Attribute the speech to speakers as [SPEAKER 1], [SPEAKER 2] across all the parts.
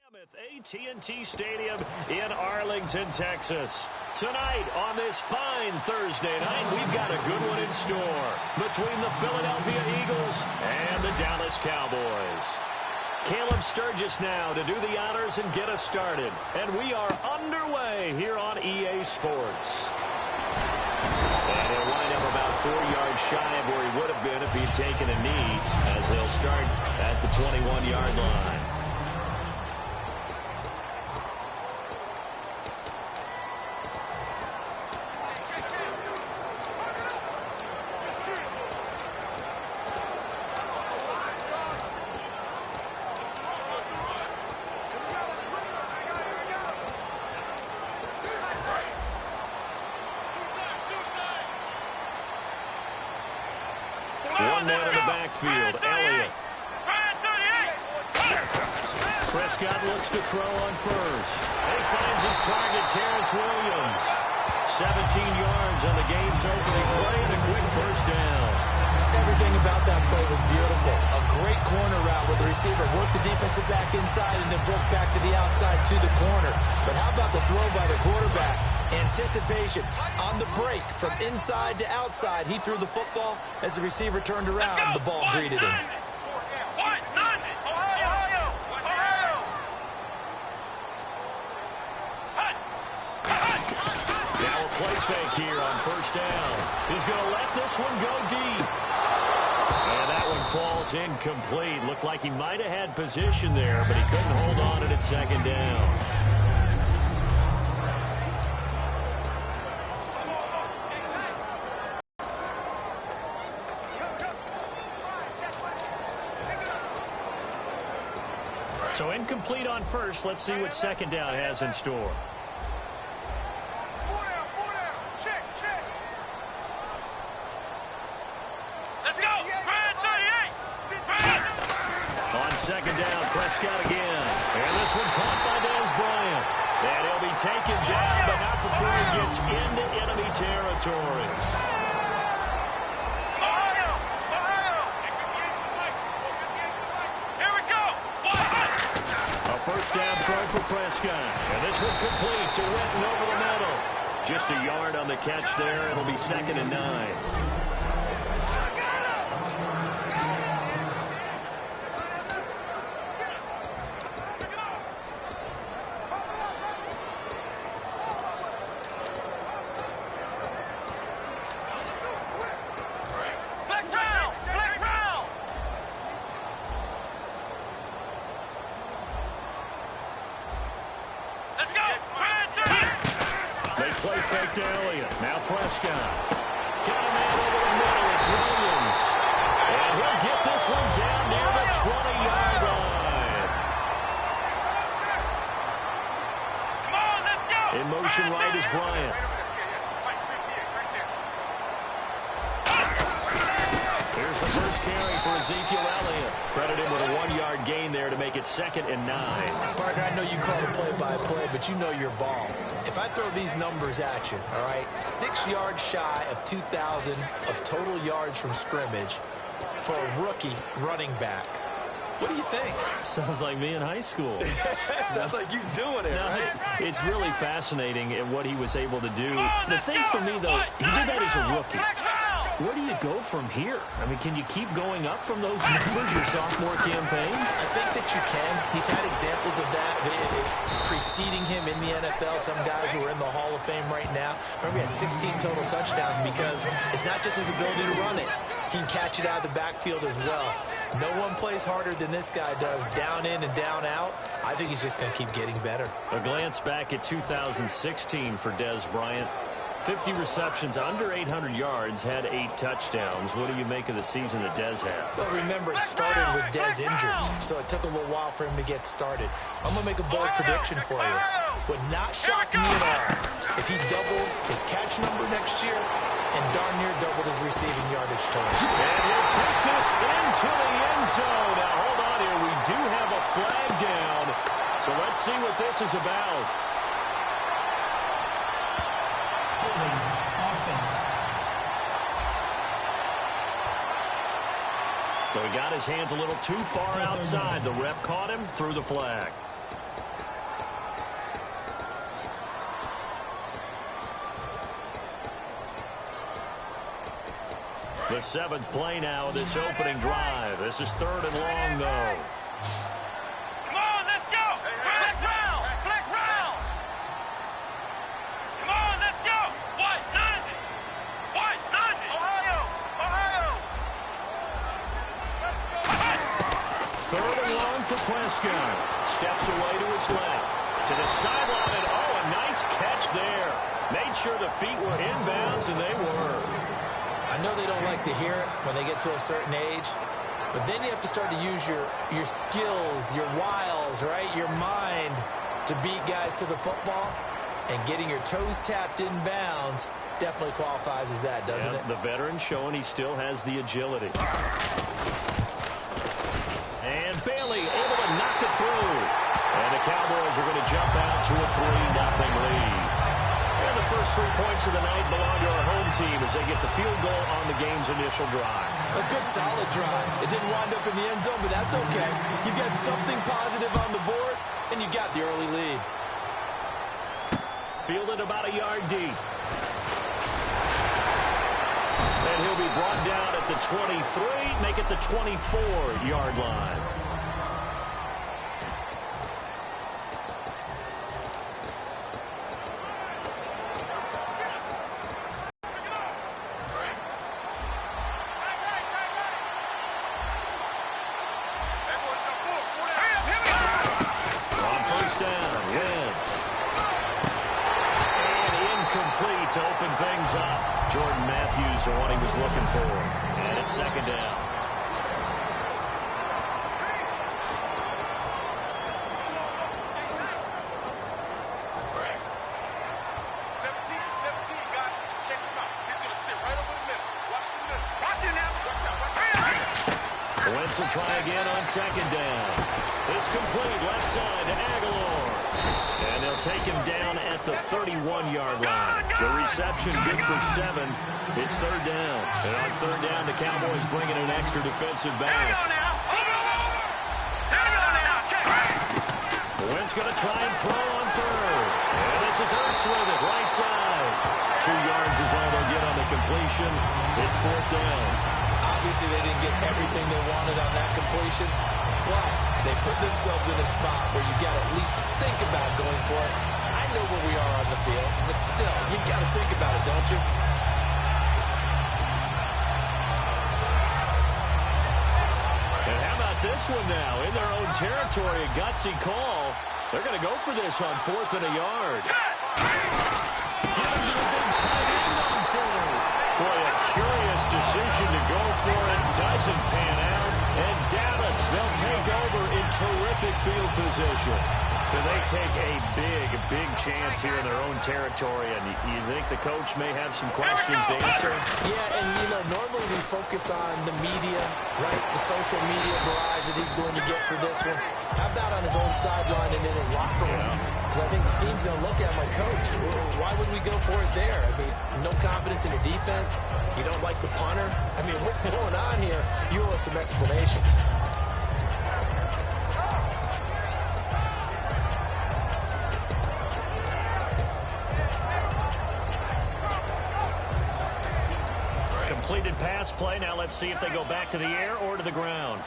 [SPEAKER 1] AT&T Stadium in Arlington, Texas. Tonight on this fine Thursday night, we've got a good one in store between the Philadelphia Eagles and the Dallas Cowboys. Caleb Sturgis now to do the honors and get us started. And we are underway here on EA Sports. And he'll wind up about 4 yards shy of where he would have been if he'd taken a knee, as they'll start at the 21-yard line. One man in the backfield, Elliott. Prescott looks to throw on first. He finds his target, Terrence Williams. 17 yards on the game's opening play and a quick first down.
[SPEAKER 2] Everything about that play was beautiful. A great corner route where the receiver worked the defensive back inside and then broke back to the outside to the corner. But how about the throw by the quarterback? Anticipation on the break from inside to outside. He threw the football. As the receiver turned around, the ball greeted him.
[SPEAKER 1] Now a play fake here on first down. He's going to let this one go deep. And that one falls incomplete. Looked like he might have had position there, but he couldn't hold on to it at second down. So incomplete on first. Let's see what second down has in store.
[SPEAKER 3] Let's go.
[SPEAKER 1] On second down, Prescott again. And this one caught by Dez Bryant. And he'll be taken down, but not before he gets into enemy territory. First down throw for Prescott. And this one complete to Witten over the middle. Just a yard on the catch there. It'll be 2nd and 9. Play fake to Elliott. Now Prescott. Got a man over the middle. It's Williams. And he'll get this one down near the 20-yard line.
[SPEAKER 3] Come on, let's go.
[SPEAKER 1] In motion right is Bryant. Here's the first carry for Ezekiel Elliott. Credit him with a 1-yard gain there to make it 2nd and 9.
[SPEAKER 2] Partner, I know you call it play-by-play, but you know your ball. If I throw these numbers at you, all right, 6 yards shy of 2,000 of total yards from scrimmage for a rookie running back. What do you think?
[SPEAKER 1] Sounds like me in high school.
[SPEAKER 2] Sounds like you doing it, right?
[SPEAKER 1] It's really fascinating at what he was able to do. The thing for me, though, he did that as a rookie. Where do you go from here? I mean, can you keep going up from those numbers your sophomore campaign?
[SPEAKER 2] I think that you can. He's had examples of that preceding him in the NFL. Some guys who are in the Hall of Fame right now. Remember, he had 16 total touchdowns because it's not just his ability to run it. He can catch it out of the backfield as well. No one plays harder than this guy does, down in and down out. I think he's just going to keep getting better.
[SPEAKER 1] A glance back at 2016 for Dez Bryant. 50 receptions, under 800 yards, had 8 touchdowns. What do you make of the season that Dez had?
[SPEAKER 2] Well, remember, it started with Dez injured, so it took a little while for him to get started. I'm going to make a bold prediction for you. Would not shock me at all if he doubled his catch number next year and darn near doubled his receiving yardage total.
[SPEAKER 1] And he'll take this into the end zone. Now, hold on here. We do have a flag down, so let's see what this is about.
[SPEAKER 4] Offense.
[SPEAKER 1] So he got his hands a little too far outside. The ref caught him, threw the flag. The 7th play now of this opening drive. This is 3rd and long, though.
[SPEAKER 3] Come on, let's go. Flex round. Flex round. Come on, let's go. What? None. What? None. Ohio. Ohio. Let's go.
[SPEAKER 1] 3rd and long for Prescott. Steps away to his left. To the sideline, and a nice catch there. Made sure the feet were inbounds, and they were.
[SPEAKER 2] I know they don't like to hear it when they get to a certain age, but then you have to start to use your skills, your wiles, right? Your mind to beat guys to the football. And getting your toes tapped in bounds definitely qualifies as that, doesn't it?
[SPEAKER 1] The veteran showing he still has the agility. And Bailey able to knock it through. And the Cowboys are going to jump out to a 3-0 lead. And the first 3 points of the night belong to our home team as they get the field goal on the game's initial drive.
[SPEAKER 2] A good, solid drive. It didn't wind up in the end zone, but that's okay. You got something positive on the board, and you got the early lead.
[SPEAKER 1] Fielded about a yard deep. And he'll be brought down at the 23, make it the 24-yard line. To open things up. Jordan Matthews are what he was looking for. And it's 2nd down. Wentz will try again on 2nd down. It's complete left side to Aguilar. And they'll take him down at the 31-yard line. The reception good for 7. It's 3rd down. And on 3rd down, the Cowboys bring in an extra defensive back. Wentz going to try and throw on 3rd. And this is Ertz with it, right side. 2 yards is all they'll get on the completion. It's 4th down.
[SPEAKER 2] Obviously, they didn't get everything they wanted on that completion, but they put themselves in a spot where you got to at least think about going for it. I know where we are on the field, but still, you got to think about it, don't you?
[SPEAKER 1] And how about this one now? In their own territory, a gutsy call. They're going to go for this on 4th and a yard. Give him to the big tight end on 4th. Boy, a curious decision to go for it. Doesn't pan out. And Dallas, they'll take over in terrific field position. So they take a big chance here in their own territory. And you think the coach may have some questions to answer?
[SPEAKER 2] Yeah, and, normally we focus on the media, right? The social media barrage that he's going to get for this one. How about on his own sideline and in his locker room? Because I think the team's going to look at him like, Coach, why would we go for it there? I mean, no confidence in the defense. You don't like the punter. I mean, what's going on here? You owe us some explanations.
[SPEAKER 1] Completed pass play. Now let's see if they go back to the air or to the ground.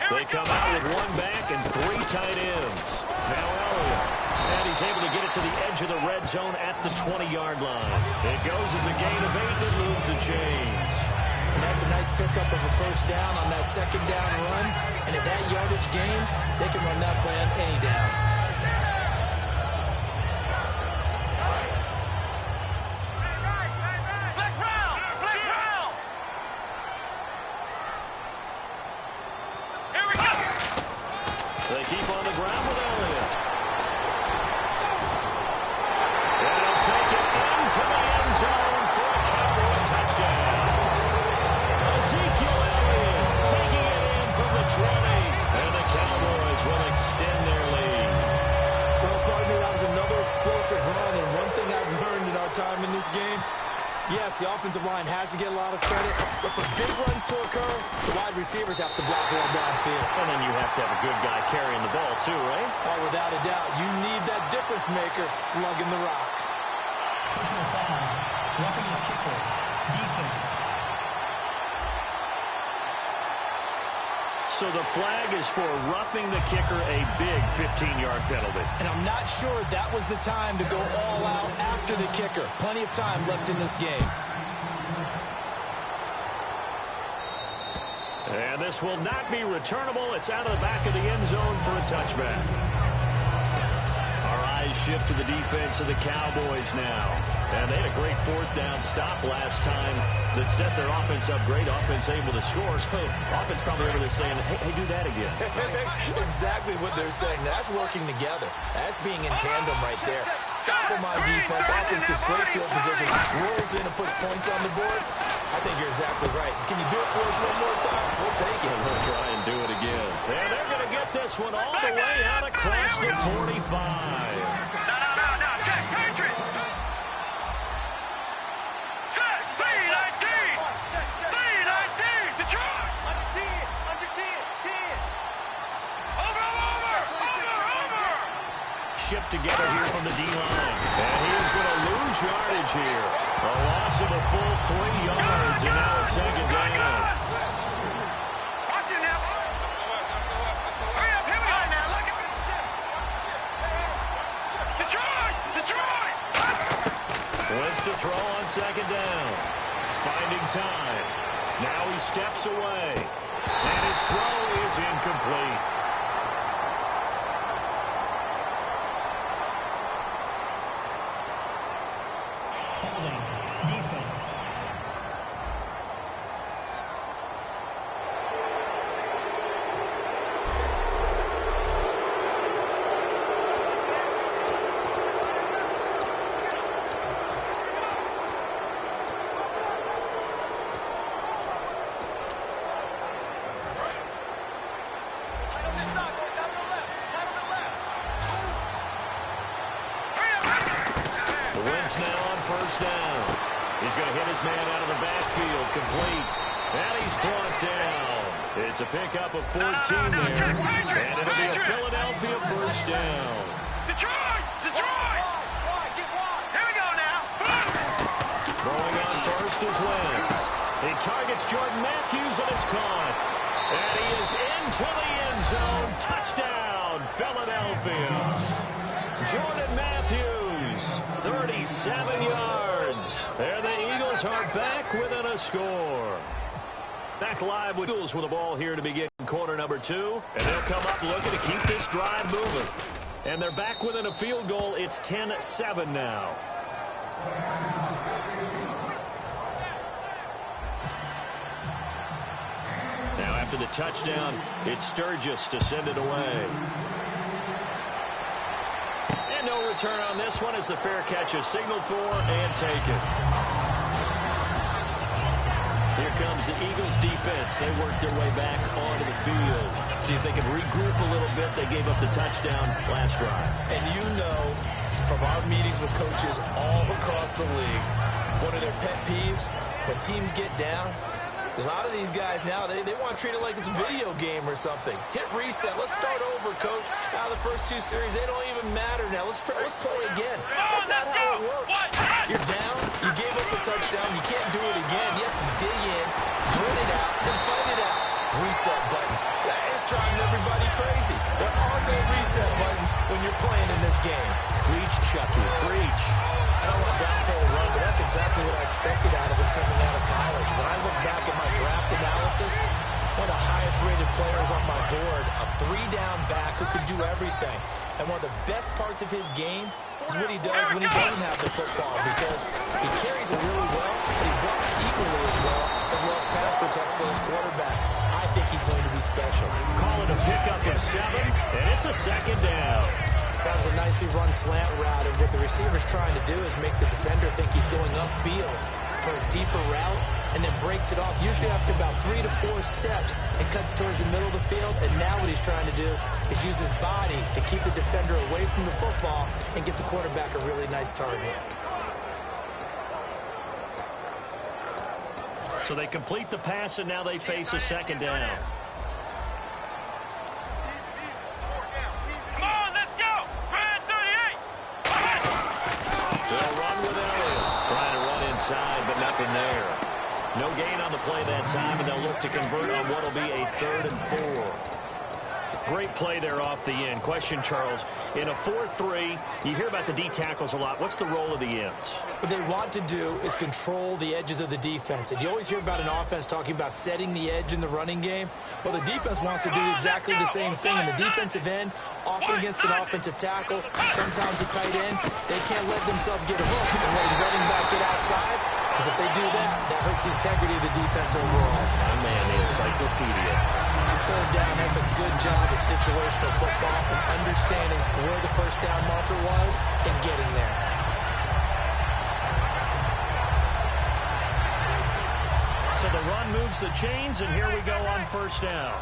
[SPEAKER 1] They come out with 1 back and 3 tight ends. Now Elliott. And he's able to get it to the edge of the red zone at the 20-yard line. It goes as a gain of 8 that moves the chains.
[SPEAKER 2] And that's a nice pickup of a 1st down on that 2nd down run. And at that yardage gained, they can run that plan any down.
[SPEAKER 1] They keep on the ground with Elliott. And he'll take it into the end zone for a Cowboys touchdown. Ezekiel Elliott taking it in from the 20. And the Cowboys will extend their lead.
[SPEAKER 2] Well, pardon me, that was another explosive run. And one thing I've learned in our time in this game, yes, the offensive line has to get a lot of credit, but for big runs to occur, the wide receivers have to block well downfield.
[SPEAKER 1] And then you have to have a good guy carrying the ball too, right?
[SPEAKER 2] Oh, without a doubt. You need that difference maker lugging the rock.
[SPEAKER 4] Personal foul. Roughing the kicker. defense.
[SPEAKER 1] So the flag is for roughing the kicker, a big 15-yard penalty.
[SPEAKER 2] And I'm not sure that was the time to go all out after the kicker. Plenty of time left in this game.
[SPEAKER 1] And this will not be returnable. It's out of the back of the end zone for a touchback. Our eyes shift to the defense of the Cowboys now. And they had a great fourth down stop last time that set their offense up. Great offense able to score. So offense probably over there saying, hey, do that again.
[SPEAKER 2] Exactly what they're saying. That's working together. That's being in tandem right there. Stop them on defense. Offense gets great field position. Rolls in and puts points on the board. I think you're exactly right. Can you do it for us one more time? We'll take it.
[SPEAKER 1] We'll try and do it again. And they're going to get this one all the way out across the 45. Shipped together here from the D-line. And he's going to lose yardage here. A loss of a full 3 yards, and now it's second down.
[SPEAKER 3] Watch it now. Hurry up, here we go now. Look at Detroit! Detroit!
[SPEAKER 1] Wants to throw on second down. Finding time. Now he steps away. And his throw is incomplete.
[SPEAKER 4] Defense.
[SPEAKER 1] He's going to hit his man out of the backfield, complete. And he's brought down. It's a pickup of 14 there. And it'll be a Philadelphia first down.
[SPEAKER 3] Detroit! Detroit! Here we go now.
[SPEAKER 1] Throwing on first is Wentz. He targets Jordan Matthews, and it's caught. And he is into the end zone. Touchdown, Philadelphia. Jordan Matthews, 37 yards. And the Eagles are back within a score. Back live with Eagles with the ball here to begin quarter number 2. And they'll come up looking to keep this drive moving. And they're back within a field goal. It's 10-7 now. Now after the touchdown, it's Sturgis to send it away. And no return on this one as the fair catch is signaled for and taken. Here comes the Eagles defense. They work their way back onto the field. See if they can regroup a little bit. They gave up the touchdown last drive.
[SPEAKER 2] And you know from our meetings with coaches all across the league, one of their pet peeves, when teams get down, a lot of these guys now, they want to treat it like it's a video game or something. Hit reset. Let's start over, coach. Now the first 2 series, they don't even matter now. Let's play again. That's not how it works. You're down. You gave up a touchdown. You can't do it again. You have to dig in, grit it out, and fight it out. Reset buttons. That is driving everybody crazy. There are no reset buttons when you're playing in this game.
[SPEAKER 1] Preach, Chucky. Preach.
[SPEAKER 2] I don't want to downplay the run, but that's exactly what I expected out of him coming out of college. When I look back at my draft analysis, one of the highest-rated players on my board, a 3-down back who could do everything. And one of the best parts of his game is what he does when he doesn't have the football, because he carries it really well, but he blocks equally as well as pass protects for his quarterback. I think he's going to be special.
[SPEAKER 1] Call it a pickup of 7, and it's a second down.
[SPEAKER 2] That was a nicely run slant route, and what the receiver's trying to do is make the defender think he's going upfield for a deeper route, and then breaks it off, usually after about 3 to 4 steps, and cuts towards the middle of the field. And now what he's trying to do is use his body to keep the defender away from the football and give the quarterback a really nice target.
[SPEAKER 1] So they complete the pass, and now they face a second down. But nothing there. No gain on the play that time, and they'll look to convert on what will be a 3rd and 4. Great play there off the end. Question, Charles, in a 4-3, you hear about the D tackles a lot. What's the role of the ends?
[SPEAKER 2] What they want to do is control the edges of the defense. And you always hear about an offense talking about setting the edge in the running game. Well, the defense wants to do exactly the same thing. And the defensive end, often against an offensive tackle, sometimes a tight end, they can't let themselves get a hook and let the running back get outside. Because if they do that hurts the integrity of the defense overall.
[SPEAKER 1] My man, the encyclopedia.
[SPEAKER 2] 3rd down, that's a good job of situational football and understanding where the first down marker was and getting there.
[SPEAKER 1] So the run moves the chains, and here we go on 1st down.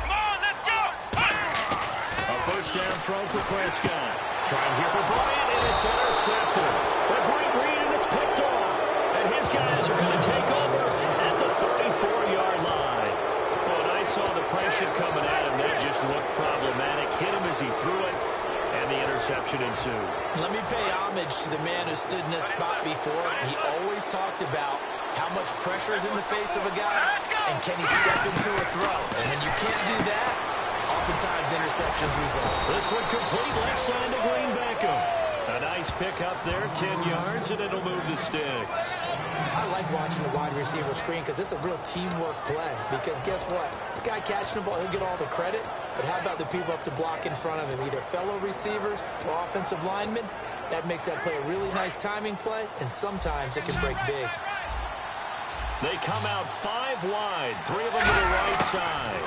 [SPEAKER 3] Come on, let's go!
[SPEAKER 1] A 1st down throw for Prescott. Trying here for Bryant, and it's intercepted. A great read, and it's picked off. And his guys are going to take over at the 34-yard line. When I saw the pressure coming at him, that just looked problematic. Hit him as he threw it, and the interception ensued.
[SPEAKER 2] Let me pay homage to the man who stood in this spot before. He always talked about how much pressure is in the face of a guy, and can he step into a throw. And when you can't do that, oftentimes interceptions result.
[SPEAKER 1] This one complete left side to Green Beckham. A nice pick up there, 10 yards, and it'll move the sticks.
[SPEAKER 2] I like watching the wide receiver screen because it's a real teamwork play. Because guess what? The guy catching the ball, he'll get all the credit. But how about the people up to block in front of him, either fellow receivers or offensive linemen? That makes that play a really nice timing play, and sometimes it can break big.
[SPEAKER 1] They come out 5 wide, 3 of them to the right side.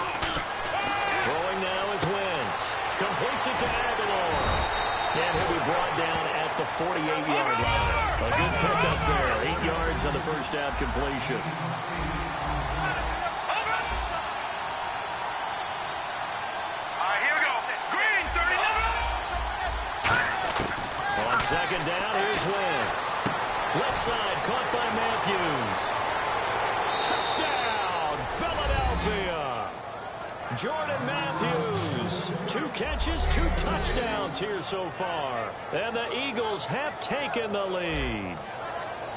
[SPEAKER 1] Throwing now is Wentz. Completes it to Aguilar. And he'll be brought down at the 48-yard line. A good pickup there. 8 yards on the first down completion.
[SPEAKER 3] All right, here we go. Green, 30.
[SPEAKER 1] On 2nd down, here's Wentz. Left side, caught by Matthews. Touchdown, Philadelphia. Jordan Matthews, 2 catches, 2 touchdowns here so far. And the Eagles have taken the lead.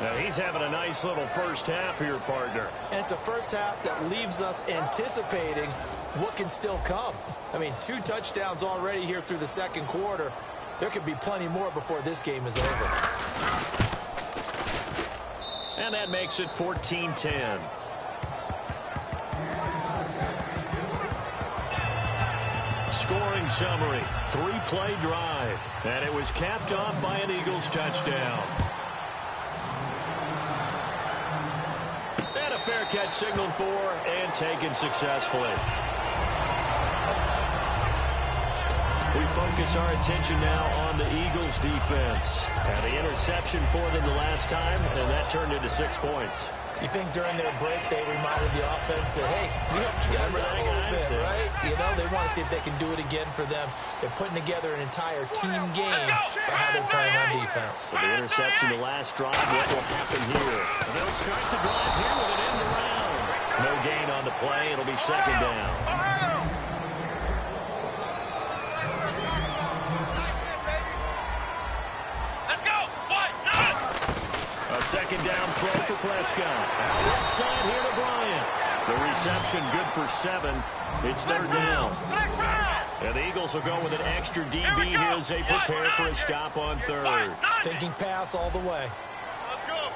[SPEAKER 1] Now he's having a nice little first half here, partner.
[SPEAKER 2] And it's a first half that leaves us anticipating what can still come. I mean, 2 touchdowns already here through the 2nd quarter. There could be plenty more before this game is over.
[SPEAKER 1] And that makes it 14-10. Scoring summary, 3-play drive, and it was capped off by an Eagles touchdown. And a fair catch signaled for and taken successfully. We focus our attention now on the Eagles defense. And the interception for them the last time, and that turned into 6 points.
[SPEAKER 2] You think during their break they reminded the offense that, hey, we helped you guys out a little bit, right? You know, they want to see if they can do it again for them. They're putting together an entire team game by how they're playing on defense.
[SPEAKER 1] So the interception, the last drive, what will happen here? And they'll start the drive here with an end around. No gain on the play. It'll be 2nd down. A 2nd down throw for Prescott. Left side here to Bryant. The reception good for 7. It's 3rd down. And the Eagles will go with an extra DB here as they prepare for a stop on 3rd.
[SPEAKER 2] Thinking pass all the way.
[SPEAKER 3] Let's go.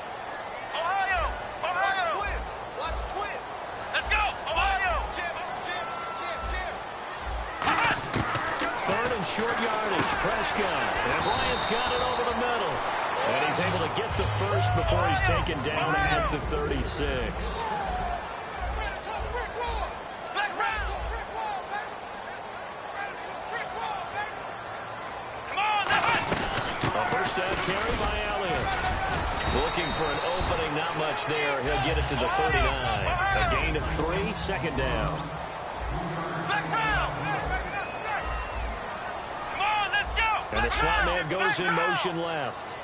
[SPEAKER 3] Ohio. Ohio. Watch twins. Let's go. Ohio. Jim.
[SPEAKER 1] 3rd and short yardage. Prescott. And Bryant's got it over the middle. And he's able to get the first before he's taken down at the 36. A first down carry by Elliott. Looking for an opening, not much there. He'll get it to the 39. A gain of 3, 2nd down. And the slot man goes in motion left.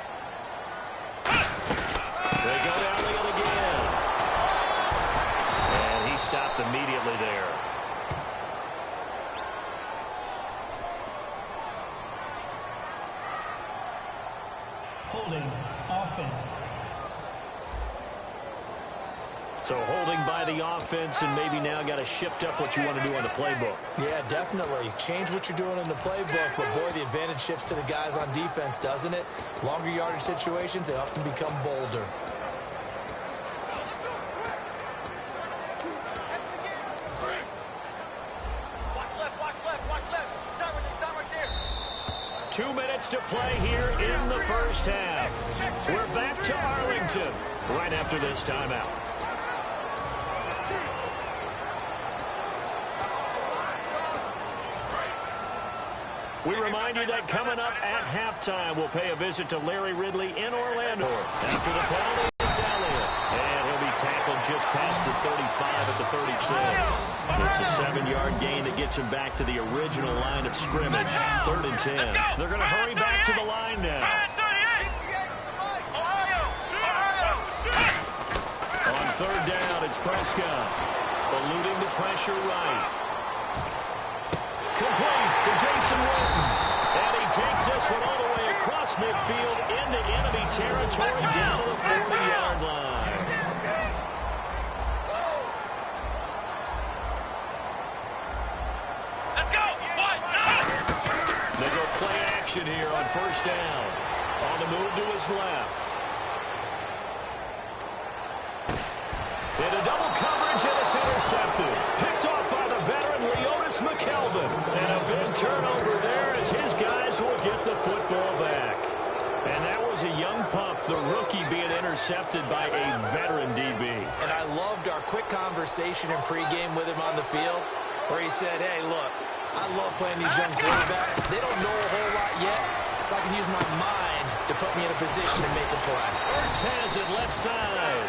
[SPEAKER 1] They go down Elliott again. And he stopped immediately there.
[SPEAKER 4] Holding offense.
[SPEAKER 1] So holding by the offense and maybe now got to shift up what you want to do on the playbook.
[SPEAKER 2] Yeah, definitely. Change what you're doing in the playbook, but boy, the advantage shifts to the guys on defense, doesn't it? Longer yardage situations, they often become bolder.
[SPEAKER 3] Watch left. Stop right there.
[SPEAKER 1] 2 minutes to play here in the first half. We're back to Arlington right after this timeout. We remind you that coming up at halftime, we'll pay a visit to Larry Ridley in Orlando. After the penalty, it's Elliott. And he'll be tackled just past the 35 at the 36. It's a 7-yard gain that gets him back to the original line of scrimmage. 3rd and 10. They're going to hurry back to the line now. On 3rd down, it's Prescott. Eluding the pressure right. Complete to Jason Witten. And he takes this one all the way across midfield into enemy territory down to the 40-yard line.
[SPEAKER 3] Let's go.
[SPEAKER 1] They go play action here on 1st down. On the move to his left. Into double coverage, and it's intercepted. Picked off by the veteran Leonis McKelvin. And a big turnover there as his guys will get the football back. And that was a young pup, the rookie being intercepted by a veteran DB.
[SPEAKER 2] And I loved our quick conversation in pregame with him on the field where he said, hey, look, I love playing these young quarterbacks. They don't know a whole lot yet, so I can use my mind to put me in a position to make a play.
[SPEAKER 1] Ertz has it left side.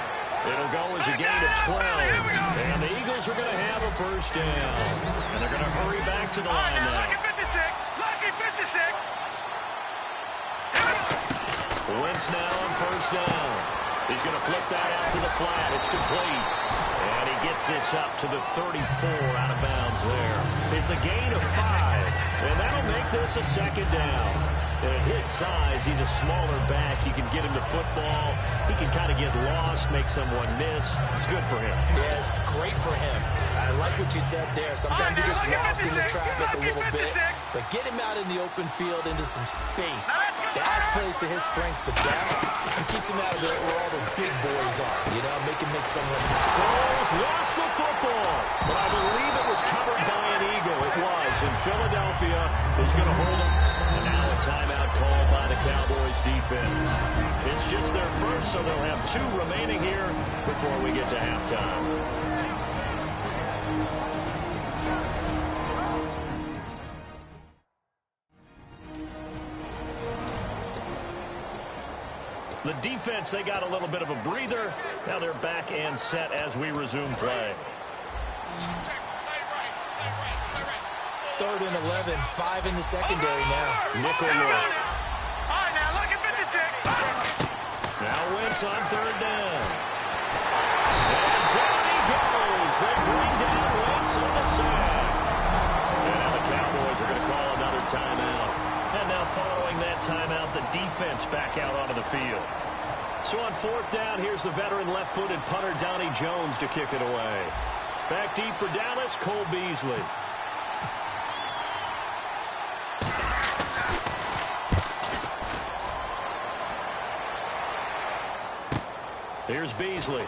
[SPEAKER 1] It'll go as a gain of 12. And the Eagles are going to have a 1st down. And they're going to hurry back to the line now.
[SPEAKER 3] Lucky 56.
[SPEAKER 1] Wentz now on 1st down. He's going to flip that out to the flat. It's complete. And he gets this up to the 34 out of bounds there. It's a gain of 5. And that'll make this a 2nd down. And at his size, he's a smaller back. You can get him to football. He can kind of get lost, make someone miss. It's good for him.
[SPEAKER 2] Yeah, it's great for him. I like what you said there. Sometimes he gets lost in the traffic a little bit. But get him out in the open field into some space. That plays to his strengths the best and keeps him out of there where all the big boys are. You know, make him make someone miss.
[SPEAKER 1] Sproles lost the football. But I believe it was covered by an Eagle. It was. And Philadelphia is going to hold him. And now a timeout called by the Cowboys defense. It's just their first, so they'll have 2 remaining here before we get to halftime. The defense, they got a little bit of a breather. Now they're back and set as we resume play.
[SPEAKER 2] 3rd and 11, 5 in the secondary now.
[SPEAKER 1] Nickel look.
[SPEAKER 3] All right, now look at 56.
[SPEAKER 1] Now Wentz on 3rd down. And down he goes. They bring down Wentz on the sack. And now the Cowboys are going to call another timeout. And now following that timeout, the defense back out onto the field. So on 4th down, here's the veteran left-footed punter Donnie Jones to kick it away. Back deep for Dallas, Cole Beasley. Here's Beasley. A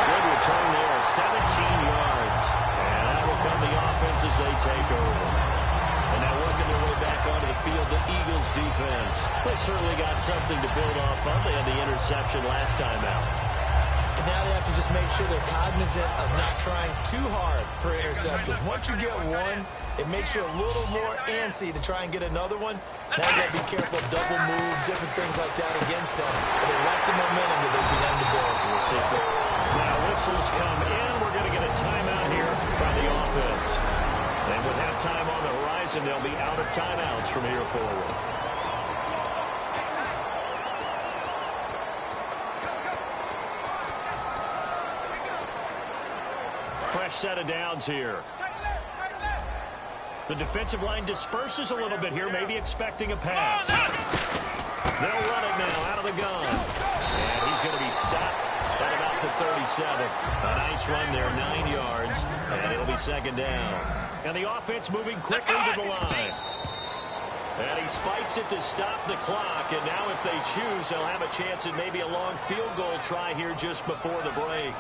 [SPEAKER 1] good return there, 17 yards. And that will come the offense as they take over. And now working their way back onto the field, the Eagles defense. They've certainly got something to build off of. They had the interception last time out.
[SPEAKER 2] And now they have to just make sure they're cognizant of not trying too hard for interceptions. Once you get one, it makes you a little more antsy to try and get another one. Now you got to be careful of double moves, different things like that against them. But they lack the momentum that they began to build. We'll see.
[SPEAKER 1] Now whistles come in. We're going to get a timeout here by the offense. And with halftime on the horizon, they'll be out of timeouts from here forward. Fresh set of downs here. The defensive line disperses a little bit here, maybe expecting a pass. They'll run it now out of the gun. And he's going to be stopped at about the 37. A nice run there, 9 yards, and it'll be second down. And the offense moving quickly to the line. And he fights it to stop the clock, and now if they choose, they'll have a chance at maybe a long field goal try here just before the break.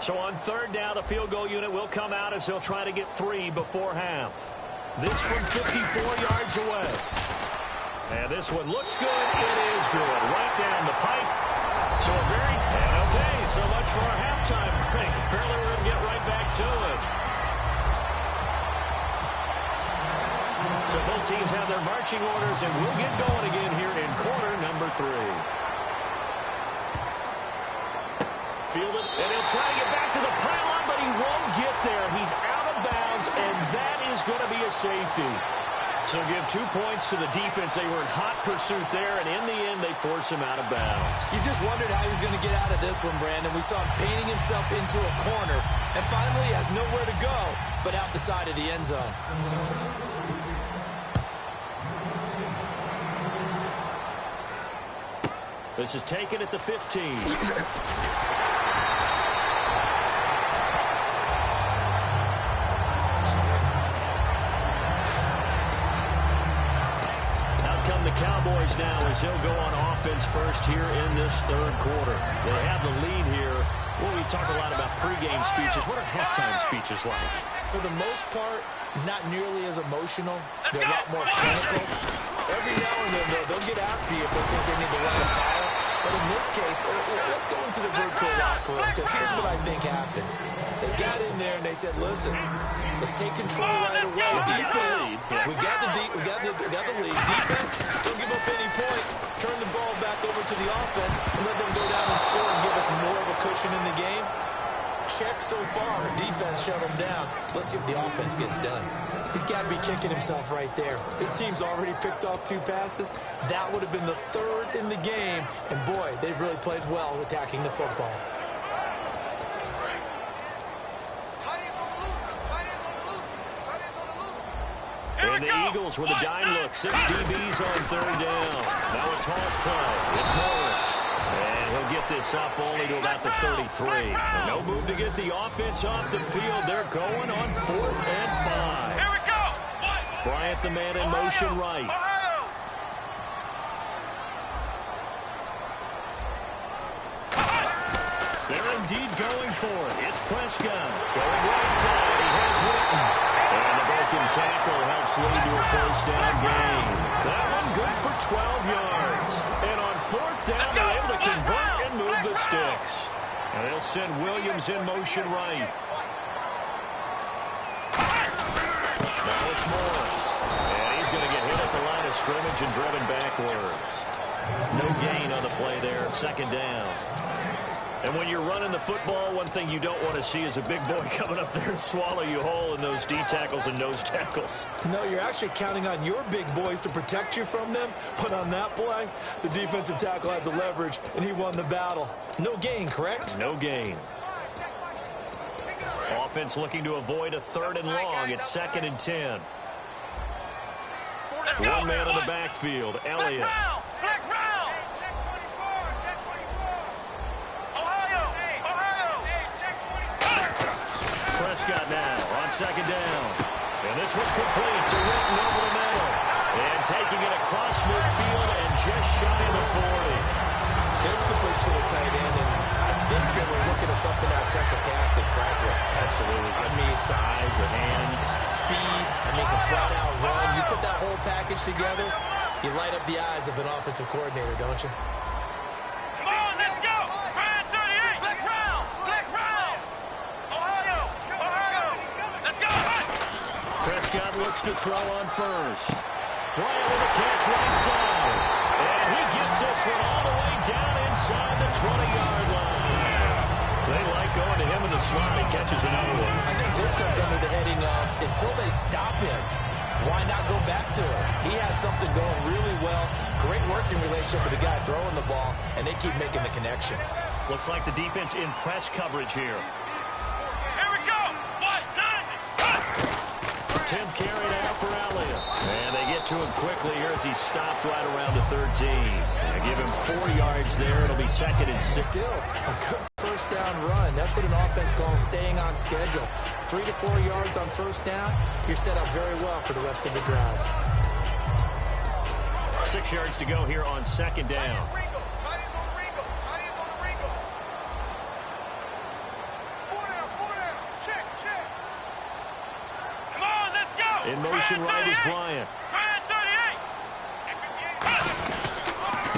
[SPEAKER 1] So on third down, the field goal unit will come out as they'll try to get 3 before half. This from 54 yards away. And this one looks good. It is good. Right down the pipe. So a very... And okay, so much for our halftime break. Apparently we're going to get right back to it. So both teams have their marching orders, and we'll get going again here in quarter number 3. Fielded, and he'll try to get back to the pylon, but he won't get there. He's out of bounds, and that is going to be a safety. So give 2 points to the defense. They were in hot pursuit there, and in the end, they force him out of bounds.
[SPEAKER 2] You just wondered how he was going to get out of this one, Brandon. We saw him painting himself into a corner, and finally he has nowhere to go but out the side of the end zone.
[SPEAKER 1] This is taken at the 15. The Cowboys now as they'll go on offense first here in this third quarter. They have the lead here. Well, we talk a lot about pregame speeches. What are halftime speeches like?
[SPEAKER 2] For the most part, not nearly as emotional. They're a lot more clinical. Every now and then, they'll get after you if they think they need to run the fire. But in this case, let's go into the virtual locker room, because here's what I think happened. They got in there and they said, listen, let's take control right away. Defense, we got the lead. Defense, don't give up any points. Turn the ball back over to the offense and let them go down and score and give us more of a cushion in the game. Check so far. Defense shut him down. Let's see if the offense gets done. He's got to be kicking himself right there. His team's already picked off 2 passes. That would have been the 3rd in the game. And, boy, they've really played well attacking the football.
[SPEAKER 1] And the Eagles with a dime look. 6 DBs on third down. Now it's Hall's play. It's Morris. And he'll get this up only to about the 33. And no move to get the offense off the field. They're going on 4th and 5.
[SPEAKER 3] Here we go.
[SPEAKER 1] Bryant, the man in motion right. They're indeed going for it. It's Prescott. Going right side. He has Witten. And the broken tackle helps lead to a first down gain. That one good for 12 yards. And on 4th down, they're able to convert and move the sticks. And they'll send Williams in motion right. Now it's Morris. And he's going to get hit at the line of scrimmage and driven backwards. No gain on the play there. Second down. And when you're running the football, one thing you don't want to see is a big boy coming up there and swallow you whole in those D tackles and nose tackles.
[SPEAKER 2] No, you're actually counting on your big boys to protect you from them. But on that play, the defensive tackle had the leverage, and he won the battle. No gain, correct?
[SPEAKER 1] No gain. Offense looking to avoid a 3rd and long. It's 2nd and 10. One man in the backfield, Elliott. Prescott now on 2nd down. And this one complete to Witten over the middle. And taking it across midfield and just shy of the 40.
[SPEAKER 2] It's complete to the tight end, and I think they were looking at something out central casting, frankly.
[SPEAKER 1] Absolutely. I mean, size, the hands,
[SPEAKER 2] speed. I mean, can flat out run. You put that whole package together, you light up the eyes of an offensive coordinator, don't you?
[SPEAKER 3] Come on, let's go. Brand 38. Let's round. Let's round. Ohio. Let's go.
[SPEAKER 1] Prescott looks to throw on first. Bryant with a catch right side. And he gets this one all the way down inside the 20-yard line. They like going to him in the slot. He catches another one.
[SPEAKER 2] I think this comes under the heading of, until they stop him, why not go back to him? He has something going really well. Great working relationship with the guy throwing the ball, and they keep making the connection.
[SPEAKER 1] Looks like the defense in press coverage here.
[SPEAKER 3] Here we go. 1, 9,
[SPEAKER 1] 10th carry now for Elliott. And they get to him quickly here as he stopped right around the 13. And give him 4 yards there. It'll be 2nd and 6.
[SPEAKER 2] Still a good first down run. That's what an offense calls staying on schedule. 3 to 4 yards on first down. You're set up very well for the rest of the drive.
[SPEAKER 1] 6 yards to go here on 2nd down. In motion right is Bryant.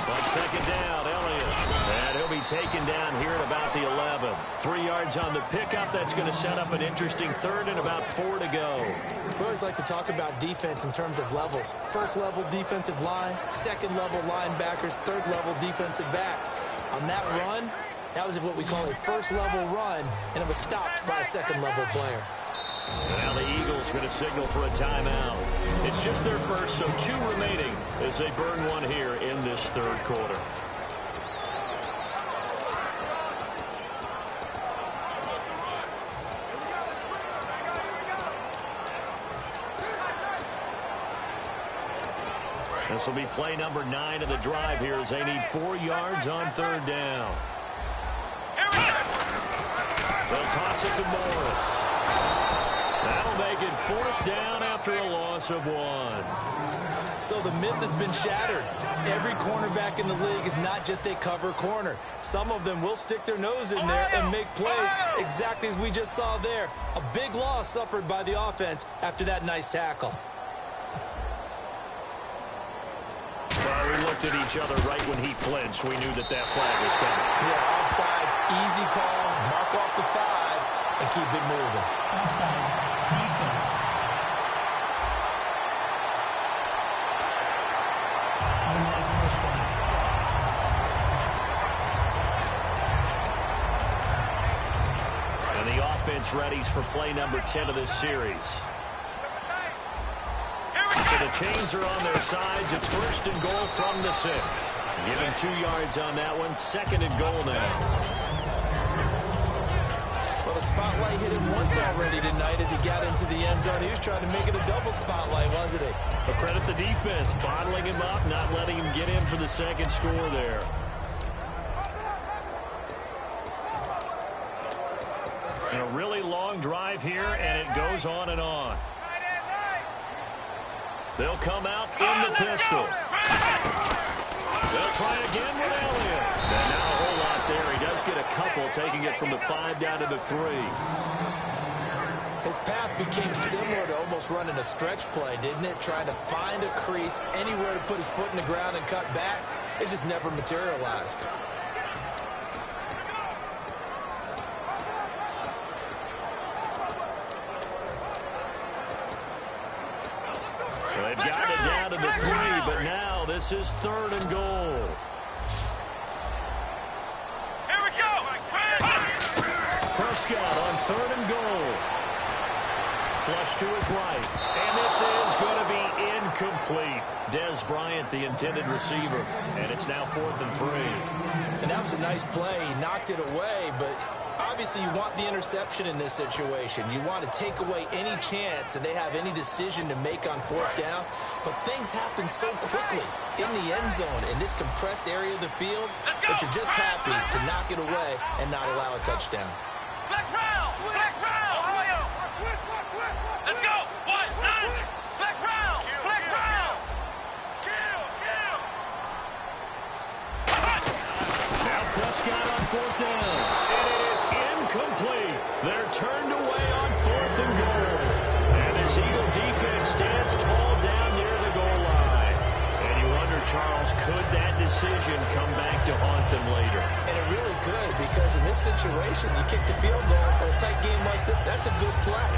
[SPEAKER 1] On 2nd down, Elliott. And he'll be taken down here at about the 11. 3 yards on the pickup. That's going to set up an interesting 3rd and about 4 to go.
[SPEAKER 2] We always like to talk about defense in terms of levels. First level defensive line, second level linebackers, third level defensive backs. On that run, that was what we call a first level run, and it was stopped by a second level player.
[SPEAKER 1] Now the Eagles going to signal for a timeout. It's just their first, so 2 remaining as they burn one here in this 3rd quarter. This will be play number 9 of the drive here as they need 4 yards on 3rd down. They'll toss it to Morris. That'll make it 4th down after a loss of 1.
[SPEAKER 2] So the myth has been shattered. Every cornerback in the league is not just a cover corner. Some of them will stick their nose in there and make plays exactly as we just saw there. A big loss suffered by the offense after that nice tackle.
[SPEAKER 1] Well, we looked at each other right when he flinched. We knew that flag was coming.
[SPEAKER 2] Yeah, offsides, easy call, mark off the 5, and keep it moving.
[SPEAKER 4] Offside, defense. Automatic first down.
[SPEAKER 1] And the offense readies for play number 10 of this series. So the chains are on their sides. It's 1st and goal from the 6. Giving 2 yards on that one. 2nd and goal now.
[SPEAKER 2] Well, the spotlight hit him once already tonight as he got into the end zone. He was trying to make it a double spotlight, wasn't he?
[SPEAKER 1] But credit the defense, bottling him up, not letting him get in for the 2nd score there. And a really long drive here, and it goes on and on. They'll come out in the pistol. They'll try again with Elliott. And now a whole lot there. He does get a couple, taking it from the 5 down to the 3.
[SPEAKER 2] His path became similar to almost running a stretch play, didn't it? Trying to find a crease, anywhere to put his foot in the ground and cut back. It just never materialized.
[SPEAKER 1] They've got it down to the 3, but now this is 3rd and goal.
[SPEAKER 3] Here we go.
[SPEAKER 1] Prescott on 3rd and goal. Flush to his right. And this is going to be incomplete. Des Bryant, the intended receiver. And it's now 4th and 3.
[SPEAKER 2] And that was a nice play. He knocked it away, but obviously you want the interception in this situation. You want to take away any chance that they have any decision to make on 4th down. But things happen so quickly in the end zone in this compressed area of the field that you're just happy to knock it away and not allow a touchdown.
[SPEAKER 3] Flex round. Flex round. Ohio. Let's go. 1, 2. Flex round. Flex round. Kill.
[SPEAKER 1] Now Prescott on 4th down. And it is incomplete. They're turned away on 4th and goal. And this Eagle defense stands tall down near the goal line. And you wonder, Charles, could that decision come back to haunt them later?
[SPEAKER 2] And it really could, because in this situation, you kick the field goal for a tight game like this, that's a good play.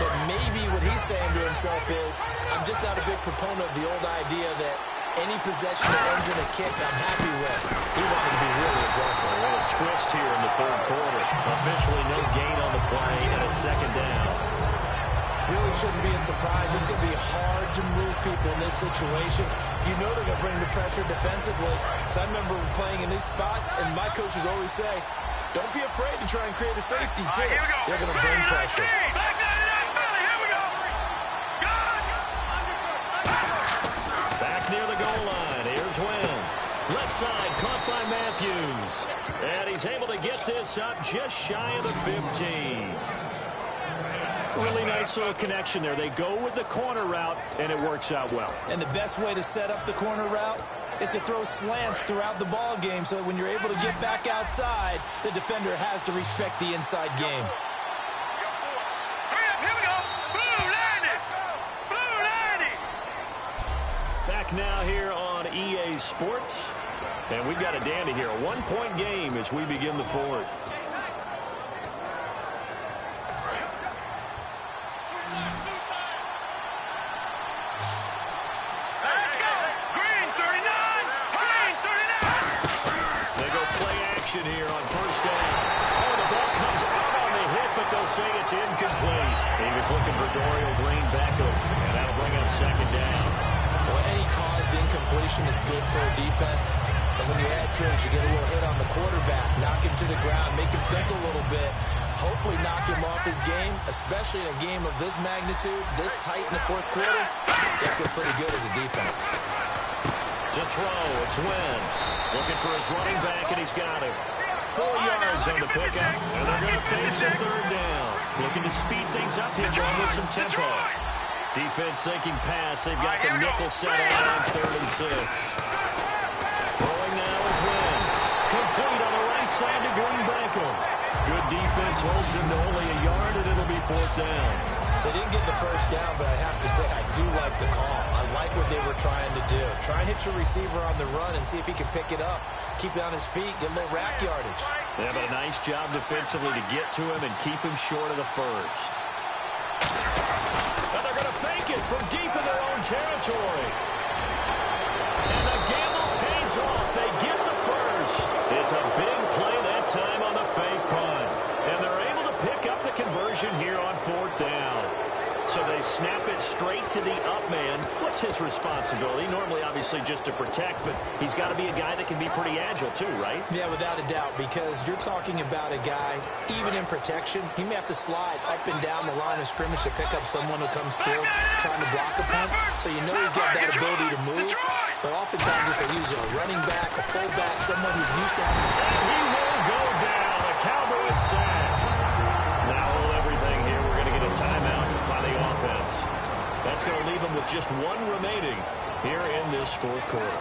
[SPEAKER 2] But maybe what he's saying to himself is, I'm just not a big proponent of the old idea that any possession that ends in a kick I'm happy with. He wanted to be really aggressive.
[SPEAKER 1] A little twist here in the 3rd quarter. Officially no gain on the play, and it's 2nd down.
[SPEAKER 2] Really shouldn't be a surprise. It's going to be hard to move people in this situation. You know they're going to bring the pressure defensively. Because I remember playing in these spots, and my coaches always say, don't be afraid to try and create a safety, too. They're going to bring pressure.
[SPEAKER 3] Back 99, Philly. Here we go.
[SPEAKER 1] side, caught by Matthews. And he's able to get this up just shy of the 15. Really nice little connection there. They go with the corner route, and it works out well.
[SPEAKER 2] And the best way to set up the corner route is to throw slants throughout the ball game so that when you're able to get back outside, the defender has to respect the inside game.
[SPEAKER 3] Hurry up, here we go. Blue 90.
[SPEAKER 1] Back now here on EA Sports. And we've got a dandy here. A one-point game as we begin the fourth.
[SPEAKER 3] Let's go. Green 39. Green 39.
[SPEAKER 1] They go play action here on first down. Oh, the ball comes out on the hit, but they'll say it's incomplete. He was looking for Dorial Green Beckham, and that'll bring up second down.
[SPEAKER 2] Well, any caused incompletion is good for a defense. And when you add to it, you get a little hit on the quarterback, knock him to the ground, make him think a little bit, hopefully knock him off his game, especially in a game of this magnitude, this tight in the fourth quarter. They feel pretty good as a defense.
[SPEAKER 1] To throw, it's Wentz. Looking for his running back, and he's got it. 4 yards on the pickup, and they're going to face a third down. Looking to speed things up here, going with some tempo. Defense thinking pass. They've got the nickel set on 3rd and 6. Throwing now is Wentz. Complete on the right side to Green Beckham. Good defense holds him to only a yard, and it'll be 4th down.
[SPEAKER 2] They didn't get the first down, but I have to say I do like the call. I like what they were trying to do. Try and hit your receiver on the run and see if he can pick it up. Keep it on his feet, get a little rack yardage.
[SPEAKER 1] Yeah, but a nice job defensively to get to him and keep him short of the first. And they're going to fake it from deep in their own territory. And the gamble pays off. They get the first. It's a big play that time on the fake punt. And they're able to pick up the conversion here on 4th down. So they snap it straight to the up man. What's his responsibility? Normally, obviously, just to protect, but he's got to be a guy that can be pretty agile too, right?
[SPEAKER 2] Yeah, without a doubt, because you're talking about a guy, even in protection, he may have to slide up and down the line of scrimmage to pick up someone who comes through trying to block a punt. So you know he's got that ability to move. But oftentimes, they use a running back, a fullback, someone who's used to having.
[SPEAKER 1] And he will go down. A Cowboys sack. Now hold everything here. We're going to get a timeout by the offense. That's going to leave them with just 1 remaining here in this 4th quarter.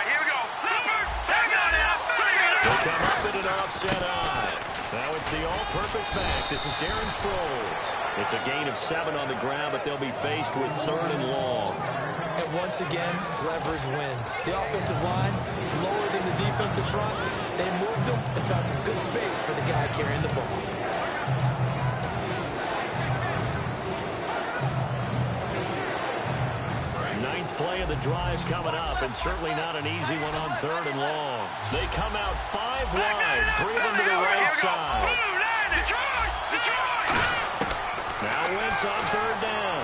[SPEAKER 3] Here we go. They
[SPEAKER 1] Come up in an offset eye. Now it's the all-purpose back. This is Darren Sproles. It's a gain of 7 on the ground, but they'll be faced with 3rd and long.
[SPEAKER 2] And once again, leverage wins. The offensive line, lower than the defensive front. They moved them and found some good space for the guy carrying the ball.
[SPEAKER 1] Ninth play of the drive coming up, and certainly not an easy one on 3rd and long. They come out 5 wide, 3 of them to the right side. Now Wentz on 3rd down.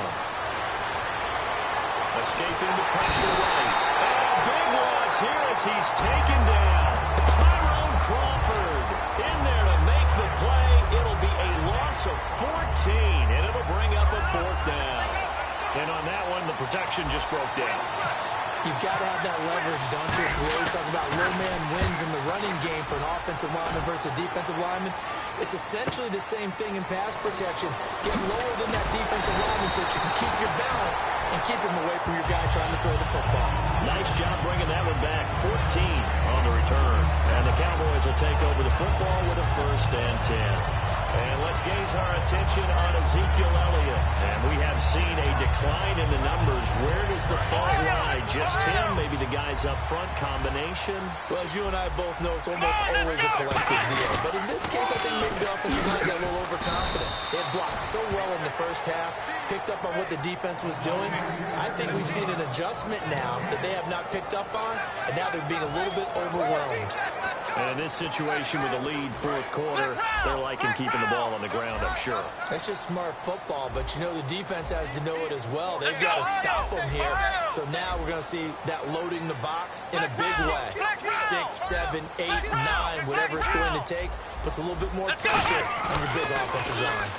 [SPEAKER 1] Escaping the pressure right. And a big loss here as he's taken down. Tyrone Crawford in there to make the play. It'll be a loss of 14, and it'll bring up a 4th down. And on that one, the protection just broke down.
[SPEAKER 2] You've got to have that leverage, don't you? We always talk about low man wins in the running game for an offensive lineman versus a defensive lineman. It's essentially the same thing in pass protection. Get lower than that defensive lineman so that you can keep your balance and keep him away from your guy trying to throw the football.
[SPEAKER 1] Nice job bringing that one back. 14 on the return. And the Cowboys will take over the football with a 1st and 10. And let's gaze our attention on Ezekiel Elliott. And we have seen a decline in the numbers. Where does the fault lie? Just him? Maybe the guys up front? Combination?
[SPEAKER 2] Well, as you and I both know, it's almost always a collective deal. But in this case, I think maybe the offensive line got a little overconfident. They had blocked so well in the first half, picked up on what the defense was doing. I think we've seen an adjustment now that they have not picked up on, and now they're being a little bit overwhelmed.
[SPEAKER 1] And in this situation with a lead 4th quarter, they're liking keeping the ball on the ground, I'm sure.
[SPEAKER 2] That's just smart football, but you know the defense has to know it as well. They've got to stop them here. So now we're going to see that loading the box in a big way. 6, 7, 8, 9, whatever it's going to take, puts a little bit more pressure on your big offensive line.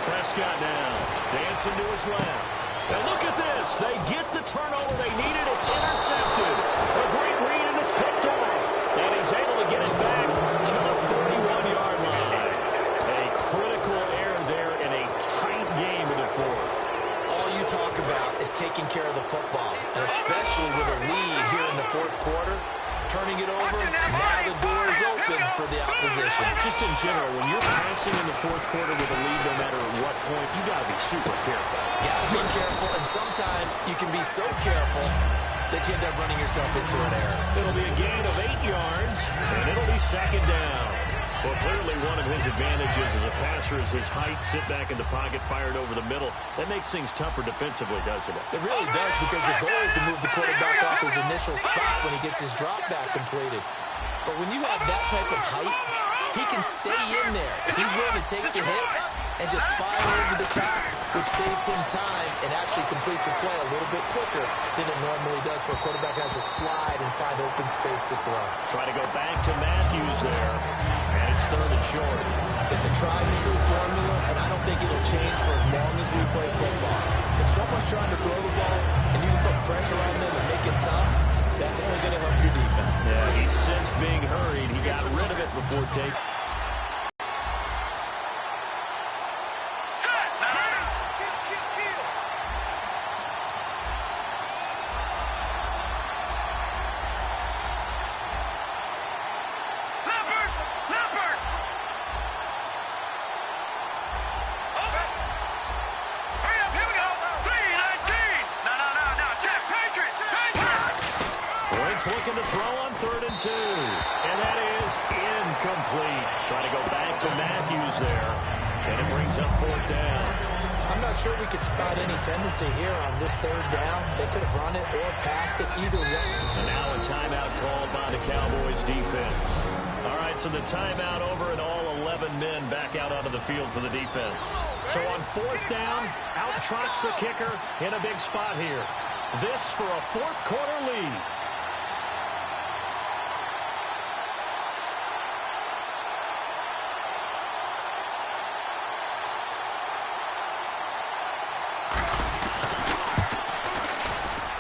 [SPEAKER 1] Prescott now, dancing to his left. And look at this. They get the turnover they needed. It's intercepted. A great read, and it's picked off. And he's able to get it back to the 41-yard line. A critical error there in a tight game in the fourth.
[SPEAKER 2] All you talk about is taking care of the football, and especially with a lead here in the fourth quarter, turning it over, now the door is open for the opposition.
[SPEAKER 1] Just in general, when you're passing in the fourth quarter with a lead, no matter at what point, you got to be super careful.
[SPEAKER 2] You got to be careful, and sometimes you can be so careful that you end up running yourself into an error.
[SPEAKER 1] It'll be a gain of 8 yards, and it'll be second down. Well, clearly one of his advantages as a passer is his height, sit back in the pocket, fired over the middle. That makes things tougher defensively, doesn't it?
[SPEAKER 2] It really does, because your goal is to move the quarterback off his initial spot when he gets his drop back completed. But when you have that type of height, he can stay in there. If he's willing to take the hits and just fire over the top, which saves him time and actually completes a play a little bit quicker than it normally does for a quarterback has to slide and find open space to throw.
[SPEAKER 1] Try to go back to Matthews there, and it's third and short.
[SPEAKER 2] It's a tried and true formula, and I don't think it'll change for as long as we play football. If someone's trying to throw the ball and you can put pressure on them and make it tough, that's only going to help your defense.
[SPEAKER 1] Yeah, he's since being hurried. He got rid of it before taking. Looking to throw on 3rd and 2. And that is incomplete. Trying to go back to Matthews there. And it brings up 4th down.
[SPEAKER 2] I'm not sure we could spot any tendency here on this 3rd down. They could have run it or passed it, either way.
[SPEAKER 1] And now a timeout called by the Cowboys defense. All right, so the timeout over and all 11 men back out onto the field for the defense. So on 4th down, out trots the kicker in a big spot here. This for a 4th quarter lead.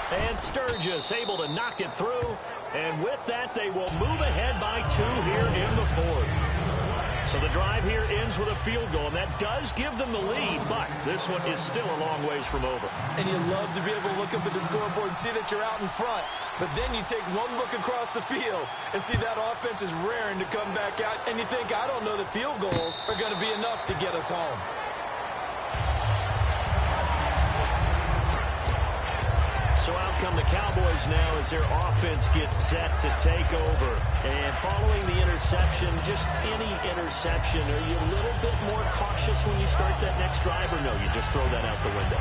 [SPEAKER 1] And Sturgis able to knock it through. And with that, they will move ahead by 2 here in the fourth. So the drive here ends with a field goal, and that does give them the lead, but this one is still a long ways from over.
[SPEAKER 2] And you love to be able to look up at the scoreboard and see that you're out in front. But then you take one look across the field and see that offense is raring to come back out, and you think, I don't know that field goals are going to be enough to get us home.
[SPEAKER 1] So out come the Cowboys now as their offense gets set to take over. And following the interception, just any interception, are you a little bit more cautious when you start that next drive, or no, you just throw that out the window?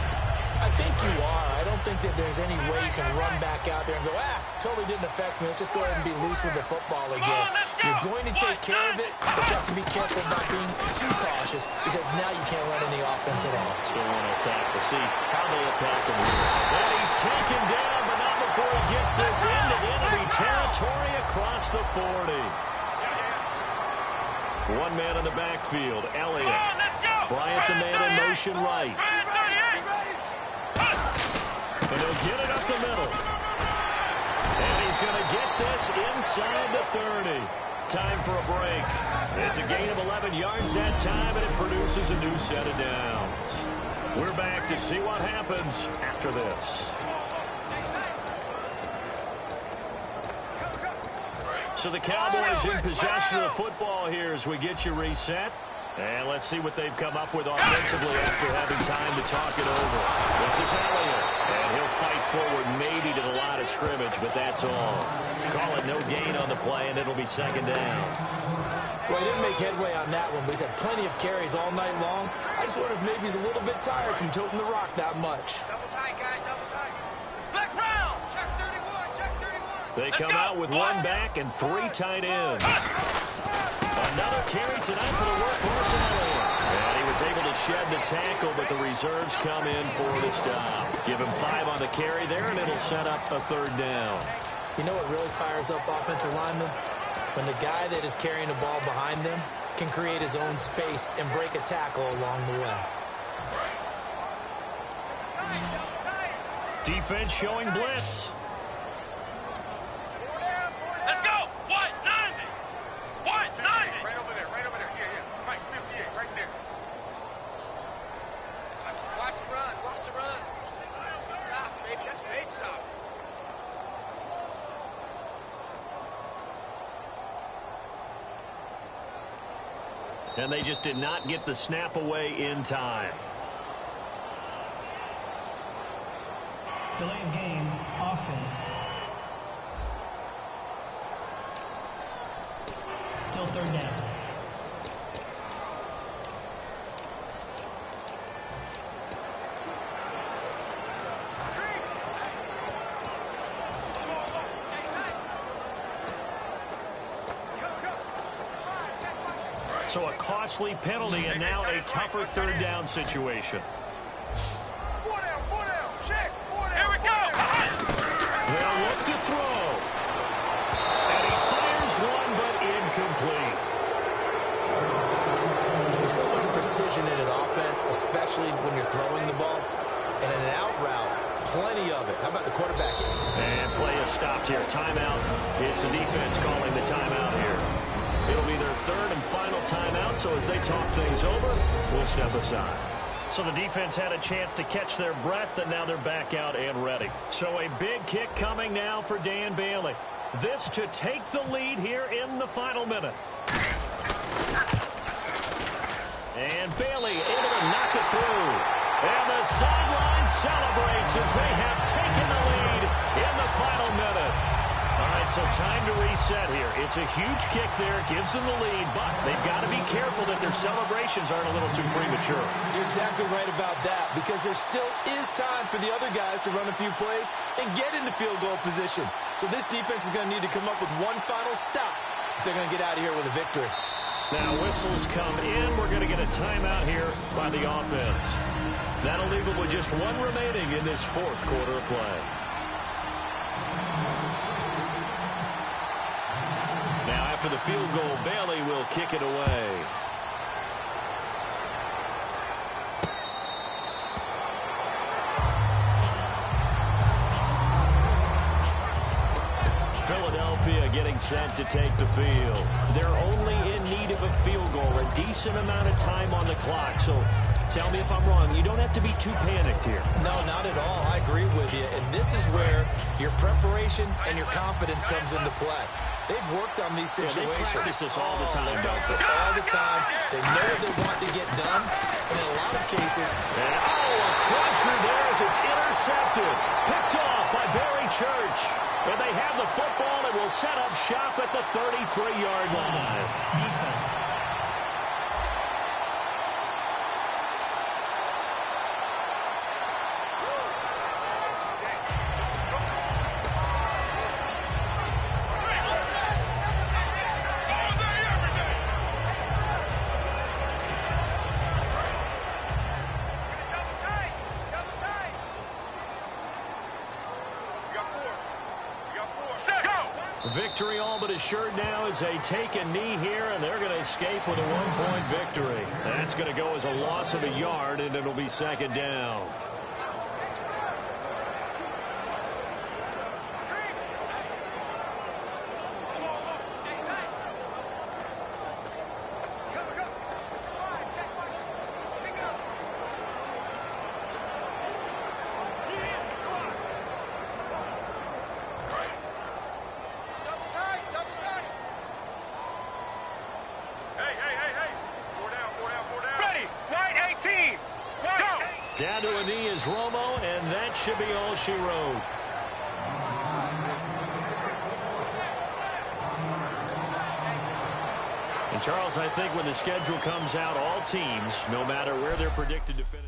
[SPEAKER 2] I think you are. I don't think that there's any way you can run back out there and go, totally didn't affect me. Let's just go ahead and be loose with the football again. You're going to take care of it, but you have to be careful about being too cautious, because now you can't run any offense at all.
[SPEAKER 1] Still want to attack. We'll see how they attack him here. And he's taken down, but not before he gets this into enemy territory across the 40. One man in the backfield, Elliott. Bryant the man in motion right. And he'll get it up the middle. And he's going to get this inside the 30. Time for a break. It's a gain of 11 yards that time, and it produces a new set of downs. We're back to see what happens after this. So the Cowboys in possession of the football here as we get you reset. And let's see what they've come up with offensively after having time to talk it over. This is Elliott. And he'll fight forward maybe to the line of scrimmage, but that's all. Call it no gain on the play, and it'll be second down.
[SPEAKER 2] Well, he didn't make headway on that one, but he's had plenty of carries all night long. I just wonder if maybe he's a little bit tired from toting the rock that much.
[SPEAKER 3] Double tight, guys, double tight. Flex round. Check 31, check 31.
[SPEAKER 1] They come out with one back and 3 tight ends. Another carry tonight for the workhorse Elliott. And he was able to shed the tackle, but the reserves come in for the stop. Give him 5 on the carry there, and it'll set up a 3rd down.
[SPEAKER 2] You know what really fires up offensive linemen? When the guy that is carrying the ball behind them can create his own space and break a tackle along the way.
[SPEAKER 1] Defense showing blitz.
[SPEAKER 3] Let's go. What? 90. What? 90. Right over there. Yeah. Right, 58, right there. Watch the run. Watch the run. South, baby. That's big south.
[SPEAKER 1] And they just did not get the snap away in time.
[SPEAKER 4] Delay of game, offense. Still third down.
[SPEAKER 1] So a costly penalty and now a tougher third down situation.
[SPEAKER 3] Four down, check. Here we go.
[SPEAKER 1] They'll look to throw. And he fires one, but incomplete.
[SPEAKER 2] There's so much precision in an offense, especially when you're throwing the ball. And in an out route, plenty of it. How about the quarterback?
[SPEAKER 1] And play is stopped here. Timeout. It's the defense calling the timeout here. It'll be their third and final timeout, so as they talk things over, we'll step aside. So the defense had a chance to catch their breath, and now they're back out and ready. So a big kick coming now for Dan Bailey. This to take the lead here in the final minute. And Bailey able to knock it through. And the sideline celebrates as they have taken the lead in the final minute. All right, so time to reset here. It's a huge kick there, gives them the lead, but they've got to be careful that their celebrations aren't a little too premature.
[SPEAKER 2] You're exactly right about that, because there still is time for the other guys to run a few plays and get into field goal position. So this defense is going to need to come up with one final stop if they're going to get out of here with a victory.
[SPEAKER 1] Now whistles come in. We're going to get a timeout here by the offense. That'll leave them with just one remaining in this fourth quarter of play. Now after the field goal, Bailey will kick it away. Philadelphia getting set to take the field. They're only in need of a field goal, a decent amount of time on the clock. So tell me if I'm wrong. You don't have to be too panicked here.
[SPEAKER 2] No, not at all. I agree with you. And this is where your preparation and your confidence comes into play. They've worked on these situations.
[SPEAKER 1] They practice this all the time.
[SPEAKER 2] They practice all the time. They know what they want to get done. And in a lot of cases...
[SPEAKER 1] And, a crusher there as it's intercepted. Picked off by Barry Church. And they have the football and will set up shop at the 33-yard line.
[SPEAKER 4] Defense.
[SPEAKER 1] Victory all but assured now as they take a knee here, and they're going to escape with a one-point victory. That's going to go as a loss of a yard, and it'll be second down. Down to a knee is Romo, and that should be all she wrote. And Charles, I think when the schedule comes out, all teams, no matter where they're predicted to finish.